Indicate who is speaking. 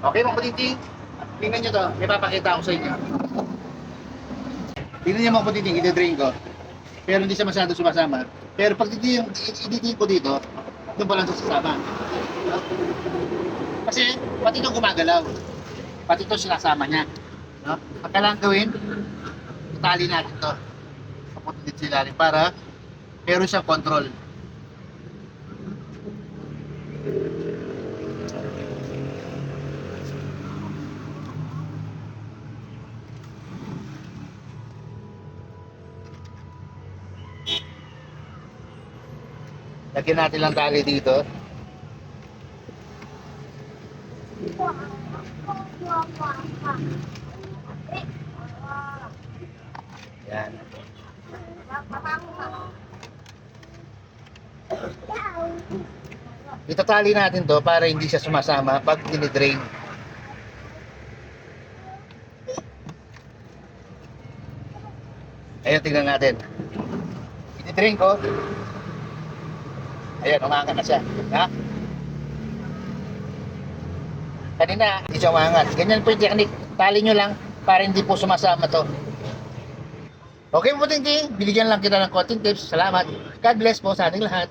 Speaker 1: Okay, mga patiting. Tingnan nyo to. May papakita ako sa inyo. Tingnan nyo mga patiting. Ide-drain ko. Pero hindi siya masyado sumasama. Pero pag i-drain ko dito, doon pa lang siya sasama. No? Kasi pati itong gumagalaw. Pati ito sinasama niya. No? Ang kailangan gawin, itali natin to. Papunta dito sa ilalim para meron siyang control. Lagyan natin lang tali dito. Yan. Itatali natin to para hindi siya sumasama pag dinidrain. Ayan, tingnan natin. Dinidrain ko. Ayan, umangat na siya. Ha? Kanina, hindi siya umangat. Ganyan po yung technique. Tali nyo lang para hindi po sumasama to. Okay po, Tingting. Binigyan lang kita ng konting tips. Salamat. God bless po sa ating lahat.